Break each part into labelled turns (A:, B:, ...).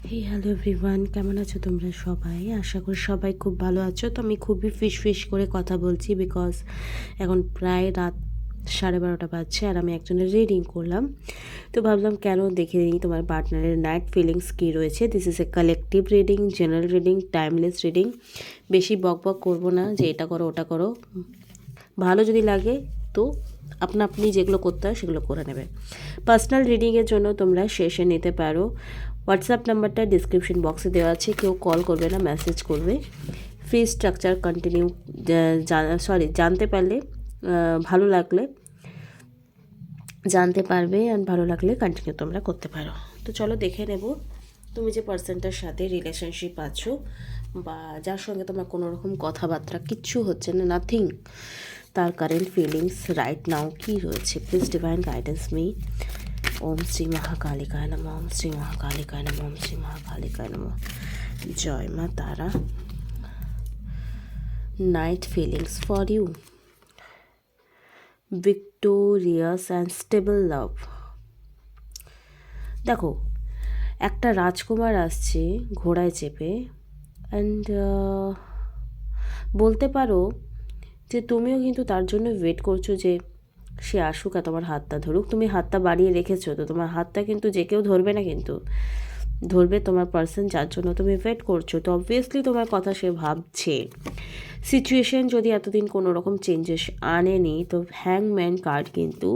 A: Hello everyone, কেমন আছো তোমরা সবাই? আশা করি সবাই খুব ভালো আছো। তো আমি খুবই ফিস করে কথা বলছি বিকজ এখন প্রায় রাত 12:30 বাজছে আর আমি একজনের রিডিং করলাম। তো ভাবলাম কেন দেখে নিই তোমার পার্টনারের নাইট ফিলিংস কী রয়েছে। This is a collective reading, general reading, timeless reading. বেশি বক করবো না যে এটা করো ওটা করো। ভালো যদি লাগে তো আপনি যেগুলো করতে হয় সেগুলো করে নেবে। পার্সোনাল রিডিংয়ের জন্য তোমরা সেশন নিতে পারো। হোয়াটসঅ্যাপ নাম্বারটা ডিসক্রিপশন বক্সে দেওয়া আছে, কেউ কল করবে না, মেসেজ করবে। ফি স্ট্রাকচার কন্টিনিউ জানতে পারলে ভালো লাগলে জানতে পারবে, আর ভালো লাগলে কন্টিনিউ তোমরা করতে পারো। তো চলো দেখে নেব তুমি যে পার্সনটার সাথে রিলেশনশিপ আছো বা যার সঙ্গে তোমার কোনো রকম কথাবার্তা কিচ্ছু হচ্ছে না, নাথিং, তার কারেন্ট ফিলিংস রাইট নাও কী রয়েছে। Please divine guidance me. Om Shri মহাকালিকায় নমঃ, ওম শ্রী মহাকালিকায় নমঃ, ওম শ্রী মহাকালিকায় নমঃ। জয় মা Tara. Knight feelings for you, victorious and stable love. দেখো, একটা রাজকুমার আসছে ঘোড়ায় চেপে, অ্যান্ড বলতে পারো যে তুমিও কিন্তু তার জন্য ওয়েট করছো যে সে আসুক আর তোমার হাতটা ধরুক। তুমি হাতটা বাড়িয়ে রেখেছো, তো তোমার হাতটা কিন্তু যে কেউ ধরবে না, কিন্তু ধরবে তোমার পার্সন যার জন্য তুমি ওয়েট করছো। তো অবভিয়াসলি তোমার কথা সে ভাবছে। সিচুয়েশন যদি এতদিন কোনো রকম চেঞ্জেস আনেনি, তো হ্যাংম্যান কার্ড কিন্তু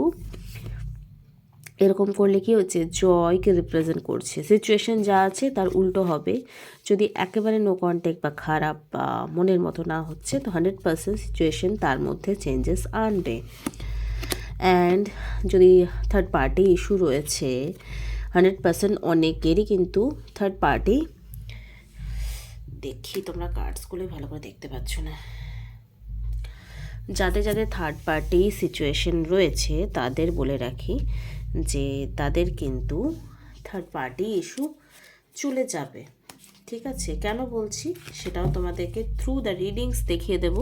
A: এরকম করলে কি হচ্ছে, জয়কে রিপ্রেজেন্ট করছে। সিচুয়েশন যা আছে তার উল্টো হবে। যদি একেবারে নো কন্ট্যাক্ট বা খারাপ বা মনের মতো না হচ্ছে, তো 100% সিচুয়েশন তার মধ্যে চেঞ্জেস আনবে। অ্যান্ড যদি থার্ড পার্টি ইস্যু রয়েছে, 100% অনেকেরই কিন্তু থার্ড পার্টি, দেখি তোমরা কার্ডসগুলো ভালো করে দেখতে পাচ্ছ না, যাদের যাদের থার্ড পার্টি সিচুয়েশন রয়েছে তাদের বলে রাখি যে তাদের কিন্তু থার্ড পার্টি ইস্যু চলে যাবে। ঠিক আছে, কেন বলছি সেটাও তোমাদেরকে থ্রু দ্য রিডিংস দেখিয়ে দেব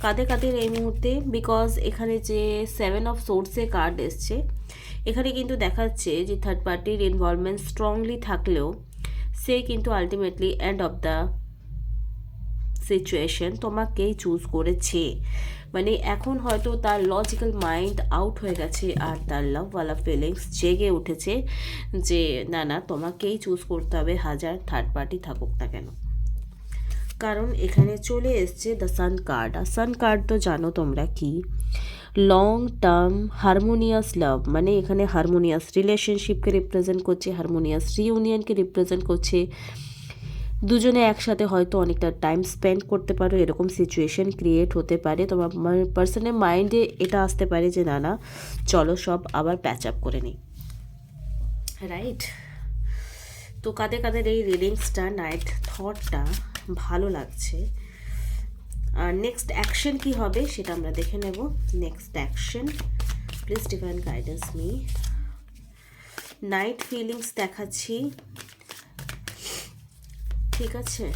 A: কাদের কাদের এই মুহূর্তে। বিকজ এখানে যে 7 অফ সোর্সে কার্ড এসছে, এখানে কিন্তু দেখাচ্ছে যে থার্ড পার্টির ইনভলভমেন্ট স্ট্রংলি থাকলেও সে কিন্তু ultimately end of the situation তোমাকেই চুজ করেছে। মানে এখন হয়তো তার লজিক্যাল মাইন্ড আউট হয়ে গেছে আর তার লাভওয়ালা ফিলিংস জেগে উঠেছে যে না না, তোমাকেই চুজ করতে হবে, হাজার থার্ড পার্টি থাকুক না কেন। কারণ এখানে চলে এসছে দ্য সান কার্ড। আর সান কার্ড তো জানো তোমরা কি, লং টার্ম হারমোনিয়াস লাভ, মানে এখানে হারমোনিয়াস রিলেশনশিপকে রিপ্রেজেন্ট করছে, হারমোনিয়াস রিউনিয়নকে রিপ্রেজেন্ট করছে। দুজনে একসাথে হয়তো অনেকটা টাইম স্পেন্ড করতে পারো, এরকম সিচুয়েশন ক্রিয়েট হতে পারে। তোমার পার্সনের মাইন্ডে এটা আসতে পারে যে না না, চলো সব আবার প্যাচ আপ করে নিই, রাইট? তো কাদের কাদের এই রিডিংসটা, নাইট থটটা ভালো লাগছে, আর নেক্সট অ্যাকশন কি হবে সেটা আমরা দেখে নেব। Next action, please divine guidance me. Night feelings দেখাচ্ছি, ঠিক আছে?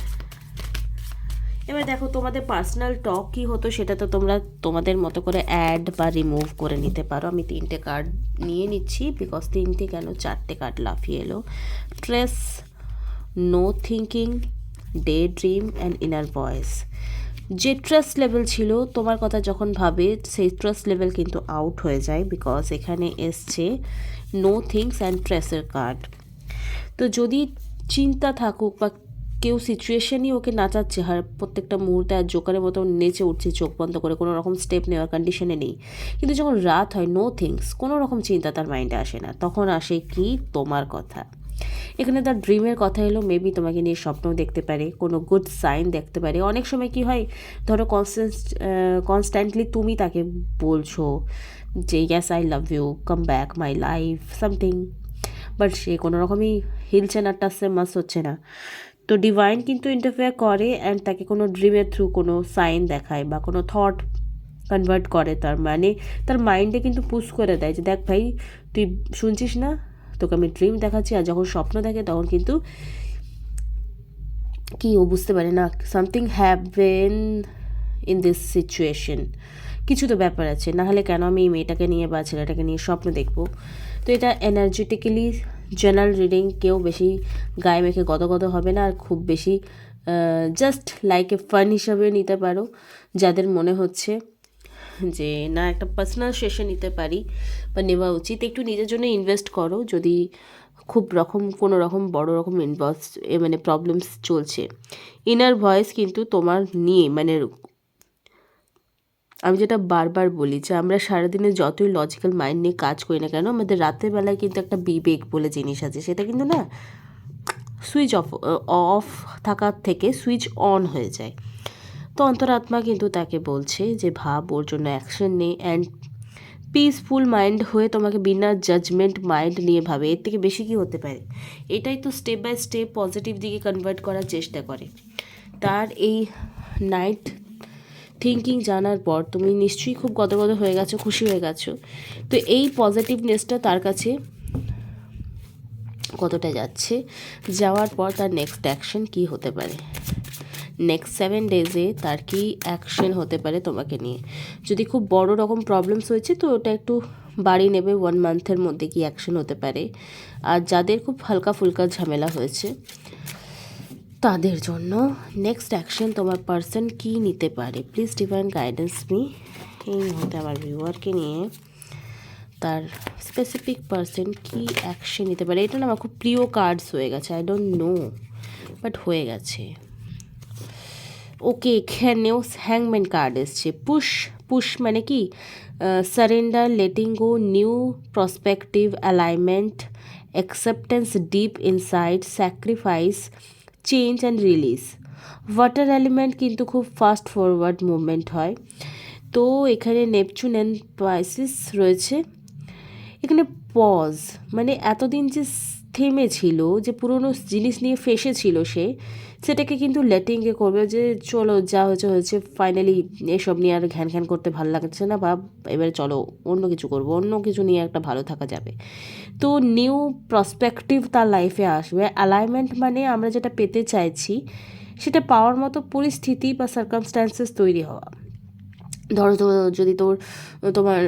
A: এবার দেখো তোমাদের পার্সোনাল টক কী হতো সেটা তো তোমরা তোমাদের মতো করে অ্যাড বা রিমুভ করে নিতে পারো। আমি 3টে কার্ড নিয়ে নিচ্ছি, বিকজ 3টে কেন 4টে কার্ড লাফিয়ে এলো। Stress, no thinking, day dream and inner voice. যে ট্রাস্ট লেভেল ছিল তোমার কথা যখন ভাবে, সেই ট্রাস্ট লেভেল কিন্তু আউট হয়ে যায়, বিকজ এখানে এসছে নো থিংস অ্যান্ড ট্রেসের কার্ড। তো যদি চিন্তা থাকুক বা কেউ সিচুয়েশনই ওকে নাচাচ্ছে প্রত্যেকটা মুহূর্তে, আর জোকারের মতো নেচে উঠছে চোখ বন্ধ করে, কোনো রকম স্টেপ নেওয়ার কন্ডিশনে নেই, কিন্তু যখন রাত হয়, নো থিংস, কোনো রকম চিন্তা তার মাইন্ডে আসে না, তখন আসে কি তোমার কথা। এখানে তার ড্রিমের কথা এলো, মেবি তোমাকে নিয়ে স্বপ্নও দেখতে পারে, কোনো গুড সাইন দেখতে পারে। অনেক সময় কি হয়, ধরো কনস্ট্যান্টলি তুমি তাকে বলছো যে yes I love you, come back my life, something, but সে কোনো রকমই হিলছে না, টাচে মাস হচ্ছে না। তো ডিভাইন কিন্তু ইন্টারফেয়ার করে অ্যান্ড তাকে কোনো ড্রিমের থ্রু কোনো সাইন দেখায় বা কোনো থট কনভার্ট করে, তার মানে তার মাইন্ডে কিন্তু পুশ করে দেয় যে দেখ ভাই, তুই শুনছিস না, তোকে আমি ড্রিম দেখাচ্ছি। আর যখন স্বপ্ন দেখে তখন কিন্তু কি ও বুঝতে পারে না, something happen in this situation, কিছু তো ব্যাপার আছে, নাহলে কেন আমি এই মেয়েটাকে নিয়ে বা ছেলেটাকে নিয়ে স্বপ্ন দেখবো। তো এটা এনার্জেটিক্যালি জেনারেল রিডিং কেউ বেশি গায়ে মেখে গদগদ হবে না, আর খুব বেশি জাস্ট লাইক এ ফান হিসাবে নিতে পারো। যাদের মনে হচ্ছে যে না একটা পার্সোনাল সেশন নিতে পারি বা নেওয়া উচিত, একটু নিজের জন্য ইনভেস্ট করো যদি খুব কোনো রকম বড় রকম মানে প্রবলেমস চলছে। ইনার ভয়েস কিন্তু তোমার নিয়ে মানে আমি যেটা বারবার বলি যে আমরা সারাদিনে যতই লজিক্যাল মাইন্ড নিয়ে কাজ করি না কেন, আমাদের রাতের বেলায় কিন্তু একটা বিবেক বলে জিনিস আছে, সেটা কিন্তু না সুইচ অফ থাকার থেকে সুইচ অন হয়ে যায়। তো অন্তরাত্মা কিন্তু তাকে বলছে যে ভাব, ওর জন্য অ্যাকশন নেই, অ্যান্ড পিসফুল মাইন্ড হয়ে তোমাকে বিনা জাজমেন্ট মাইন্ড নিয়ে ভাবে। এর থেকে বেশি কি হতে পারে? এটাই তো স্টেপ বাই স্টেপ পজিটিভ দিকে কনভার্ট করার চেষ্টা করে। তার এই নাইট থিঙ্কিং জানার পর তুমি নিশ্চয়ই খুব গদগদ হয়ে গেছো, খুশি হয়ে গেছো। তো এই পজিটিভনেসটা তার কাছে কতটা যাচ্ছে, যাওয়ার পর তার নেক্সট অ্যাকশন কী হতে পারে, নেক্সট 7 ডেজে তার কি অ্যাকশন হতে পারে তোমাকে নিয়ে। যদি খুব বড় রকম প্রবলেমস হয়েছে তো ওটা একটু বাড়ি নেবে, 1 মান্থের মধ্যে কি অ্যাকশন হতে পারে। আর যাদের খুব হালকা ফুলকা ঝামেলা হয়েছে তাদের জন্য নেক্সট অ্যাকশন তোমার পার্সন কি নিতে পারে। Please divine guidance me. এই মুহূর্তে আমার ভিউয়ারকে নিয়ে তার স্পেসিফিক পার্সন কি অ্যাকশন নিতে পারে। এটা না আমার খুব প্রিয় কার্ডস হয়ে গেছে, আই ডোন্ট নো বাট হয়ে গেছে। ওকে, এখানেও হ্যাংম্যান কার্ড এসছে। পুশ মানে কি surrender, letting go, new prospective, alignment, acceptance deep inside, sacrifice, change and release. Water element কিন্তু খুব ফাস্ট ফরওয়ার্ড মুভমেন্ট হয়। তো এখানে নেপচুন অ্যান্ড পাইসিস রয়েছে। এখানে পজ মানে এতদিন যে থেমে ছিল, যে পুরনো জিনিস নিয়ে ফেসে ছিল সেটাকে কিন্তু লেটিংয়ে করবে, যে চলো যা হয়েছে হয়েছে, ফাইনালি এসব নিয়ে আর ঘ্যান ঘ্যান করতে ভালো লাগছে না, বা এবারে চলো অন্য কিছু করবো, অন্য কিছু নিয়ে একটা ভালো থাকা যাবে। তো নিউ প্রসপেক্টিভ তার লাইফে আসবে। অ্যালাইনমেন্ট মানে আমরা যেটা পেতে চাইছি সেটা পাওয়ার মতো পরিস্থিতি বা সার্কামস্ট্যান্সেস তৈরি হওয়া। ধরো তো যদি তোমার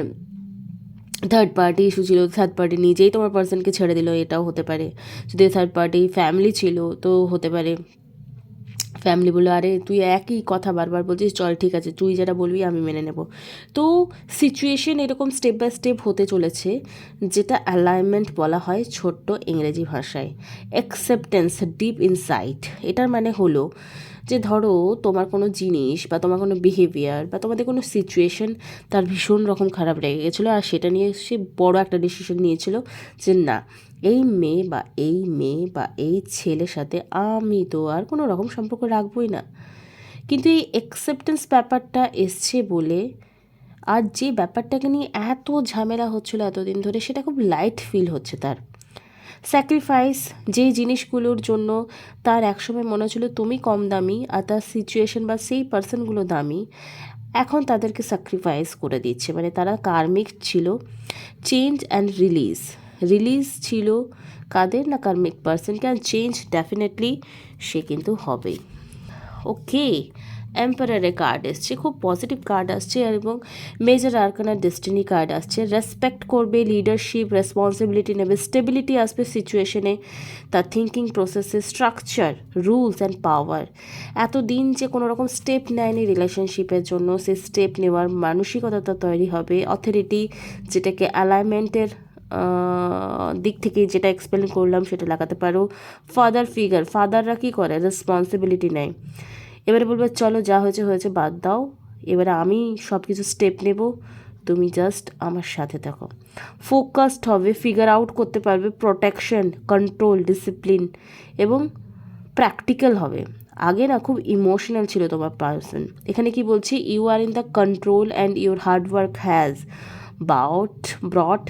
A: থার্ড পার্টি ইস্যু ছিল, থার্ড পার্টি নিজেই তোমার পার্সনকে ছেড়ে দিল, এটাও হতে পারে। যদি থার্ড পার্টি ফ্যামিলি ছিল তো হতে পারে ফ্যামিলি বললো আরে তুই একই কথা বারবার বলছিস, চল ঠিক আছে তুই যেটা বলবি আমি মেনে নেব। তো সিচুয়েশন এরকম স্টেপ বাই স্টেপ হতে চলেছে, যেটা অ্যালাইনমেন্ট বলা হয় ছোট্ট ইংরেজি ভাষায়। অ্যাকসেপ্টেন্স ডিপ ইনসাইট, এটার মানে হলো যে ধরো তোমার কোনো জিনিস বা তোমার কোনো বিহেভিয়ার বা তোমাদের কোনো সিচুয়েশন তার ভীষণ রকম খারাপ লেগে গেছিলো, আর সেটা নিয়ে সে বড় একটা ডিসিশন নিয়েছিল যে না এই মেয়ে বা এই ছেলের সাথে আমি তো আর কোনো রকম সম্পর্ক রাখবই না। কিন্তু এই অ্যাকসেপ্টেন্স ব্যাপারটা এসছে বলে আর যে ব্যাপারটাকে নিয়ে এত ঝামেলা হচ্ছিলো এতদিন ধরে, সেটা খুব লাইট ফিল হচ্ছে তার। স্যাক্রিফাইস, যেই জিনিসগুলোর জন্য তার একসময় মনে হচ্ছিলো তুমি কম দামি আর তার সিচুয়েশন বা সেই পার্সনগুলো দামি, এখন তাদেরকে স্যাক্রিফাইস করে দিচ্ছে, মানে তারা কার্মিক ছিল। চেঞ্জ অ্যান্ড রিলিজ ছিল কাদের না কার্মিক পার্সনকে, আর চেঞ্জ ডেফিনেটলি সে কিন্তু হবেই। ওকে, এম্পারারের কার্ড এসছে, খুব পজিটিভ কার্ড আসছে, এবং মেজর আর্কানার ডেস্টিনি কার্ড আসছে। রেসপেক্ট করবে, লিডারশিপ রেসপন্সিবিলিটি নেবে, স্টেবিলিটি আসবে সিচুয়েশনে, তার থিঙ্কিং প্রসেসে, স্ট্রাকচার, রুলস অ্যান্ড পাওয়ার। এতদিন যে কোনো রকম স্টেপ নেয়নি রিলেশনশিপের জন্য, সে স্টেপ নেওয়ার মানসিকতা তৈরি হবে। অথরিটি, যেটাকে অ্যালাইনমেন্টের দিক থেকে যেটা এক্সপ্লেন করলাম সেটা লাগাতে পারো। ফাদার ফিগার, ফাদাররা কী করে, রেসপন্সিবিলিটি নেয়। এবারে বলবে চলো যা হয়েছে হয়েছে বাদ দাও, এবারে আমি সব কিছু স্টেপ নেব, তুমি জাস্ট আমার সাথে থাকো। ফোকাসড হবে, ফিগার আউট করতে পারবে, প্রোটেকশন, কন্ট্রোল, ডিসিপ্লিন এবং প্র্যাকটিক্যাল হবে। আগে না খুব ইমোশনাল ছিল তোমার পার্সন, এখানে কি বলছি, you are in the control and your hard work has brought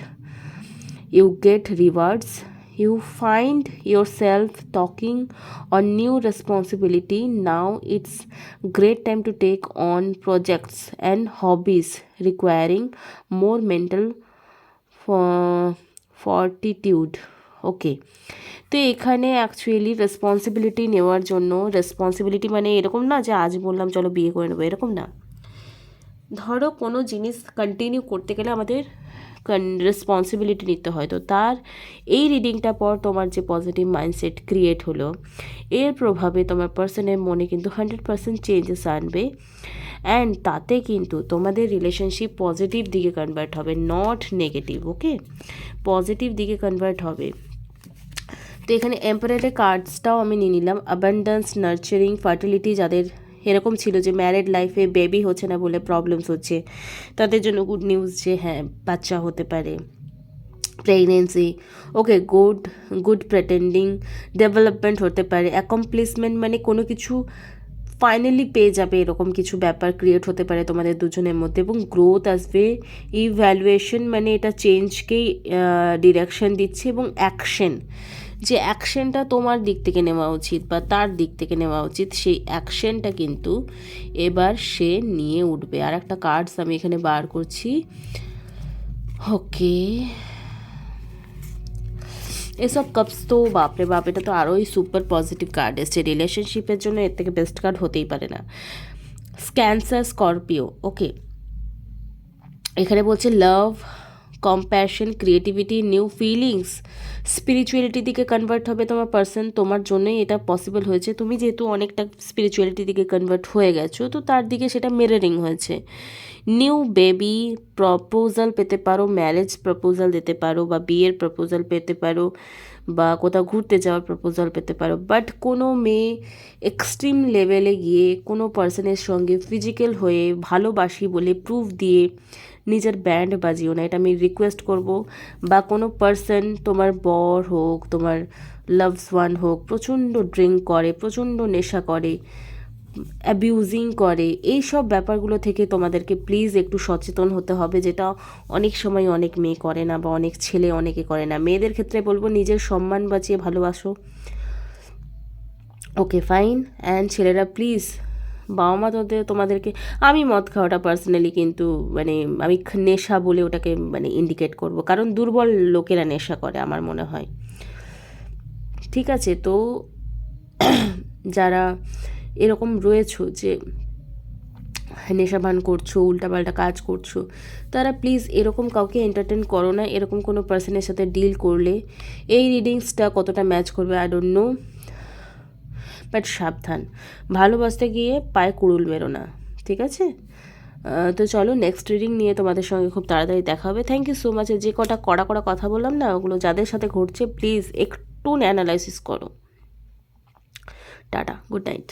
A: you get rewards. You find yourself talking on new responsibility. Now it's great time to take on projects and hobbies requiring more mental fortitude. ওকে, তো এখানে actually responsibility নেওয়ার জন্য, responsibility মানে এরকম না যে আজ বললাম চলো বিয়ে করে নেবো, এরকম না। ধরো কোনো জিনিস কন্টিনিউ করতে গেলে আমাদের রেসপন্সিবিলিটি নিতে হয়। তো তার এই রিডিংটা পর তোমার যে পজিটিভ মাইন্ডসেট ক্রিয়েট হলো, এর প্রভাবে তোমার পার্সনের মনে কিন্তু 100% চেঞ্জেস আনবে, অ্যান্ড তাতে কিন্তু তোমাদের রিলেশনশিপ পজিটিভ দিকে কনভার্ট হবে, নট নেগেটিভ। ওকে, পজিটিভ দিকে কনভার্ট হবে। তো এখানে এম্পারারের কার্ডসটাও আমি নিয়ে নিলাম। অ্যাবান্ডেন্স, নার্চারিং, ফার্টিলিটি, যাদের এরকম ছিল যে ম্যারিড লাইফে বেবি হচ্ছে না বলে প্রবলেমস হচ্ছে, তাদের জন্য গুড নিউজ যে হ্যাঁ বাচ্চা হতে পারে। প্রেগনেন্সি, ওকে, গুড প্রেটেন্ডিং, ডেভেলপমেন্ট হতে পারে। অ্যাকমপ্লিশমেন্ট মানে কোনো কিছু ফাইনালি পেয়ে যাবে, এরকম কিছু ব্যাপার ক্রিয়েট হতে পারে তোমাদের দুজনের মধ্যে। এবং গ্রোথ আসবে। ইভ্যালুয়েশন মানে এটা চেঞ্জকেই ডিরেকশন দিচ্ছে। এবং অ্যাকশন, যে অ্যাকশনটা তোমার দিক থেকে নেওয়া উচিত বা তার দিক থেকে নেওয়া উচিত, সেই অ্যাকশনটা কিন্তু এবার সে নিয়ে উঠবে। আর একটা কার্ডস আমি এখানে বার করছি। ওকে, এসব কাপস তো বাপরে বাপ, এটা তো আরোই সুপার পজিটিভ কার্ড এসছে রিলেশনশিপের জন্য, এর থেকে বেস্ট কার্ড হতেই পারে না। ক্যান্সার, স্করপিও, ওকে, এখানে বলছে love, compassion, creativity, new feelings, spirituality দিকে কনভার্ট হবে তোমার পার্সন। তোমার জন্যই এটা পসিবল হয়েছে, তুমি যেহেতু অনেকটা স্পিরিচুয়ালিটি দিকে কনভার্ট হয়ে গেছো, তো তার দিকে সেটা মিররিং হয়েছে। নিউ বেবি প্রপোজাল পেতে পারো, ম্যারেজ প্রপোজাল দিতে পারো, বা বিয়ের প্রপোজাল পেতে পারো, বা কোথাও ঘুরতে যাওয়ার প্রপোজাল পেতে পারো। বাট কোনো মেয়ে এক্সট্রিম লেভেলে গিয়ে কোনো পার্সনের সঙ্গে ফিজিক্যাল হয়ে ভালোবাসি বলে প্রুফ দিয়ে নিজের ব্যান্ড বাজিও না, এটা আমি রিকোয়েস্ট করব। বা কোনো পার্সন, তোমার বর হোক, তোমার লাভস ওয়ান হোক, প্রচণ্ড ড্রিঙ্ক করে, প্রচণ্ড নেশা করে, অ্যাবিউজিং করে, এই সব ব্যাপারগুলো থেকে তোমাদেরকে প্লিজ একটু সচেতন হতে হবে, যেটা অনেক সময় অনেক মেয়ে করে না, বা অনেক ছেলে অনেকে করে না। মেয়েদের ক্ষেত্রে বলবো নিজের সম্মান বাঁচিয়ে ভালোবাসো। Okay fine. অ্যান্ড ছেলেরা প্লিজ, বাবা মা তোমাদেরকে, আমি মদ খাওয়াটা পার্সোনালি কিন্তু মানে আমি নেশা বলে ওটাকে মানে ইন্ডিকেট করব, কারণ দুর্বল লোকেরা নেশা করে আমার মনে হয়। ঠিক আছে, তো যারা এরকম রয়েছো যে নেশাভান করছো, উল্টাপাল্টা কাজ করছো, তারা প্লিজ এরকম কাউকে এন্টারটেন করো না। এরকম কোনো পার্সনের সাথে ডিল করলে এই রিডিংসটা কতটা ম্যাচ করবে আই ডোন্ট নো, বাট সাবধান, ভালোবাসতে গিয়ে পায়ে কুড়ুল মেরো না, ঠিক আছে? তো চলো নেক্সট রিডিং নিয়ে তোমাদের সঙ্গে খুব তাড়াতাড়ি দেখা হবে। Thank you so much. যে কটা কড়া কড়া কথা বললাম না, ওগুলো যাদের সাথে ঘটছে প্লিজ একটু অ্যানালাইসিস করো। Tata, good night.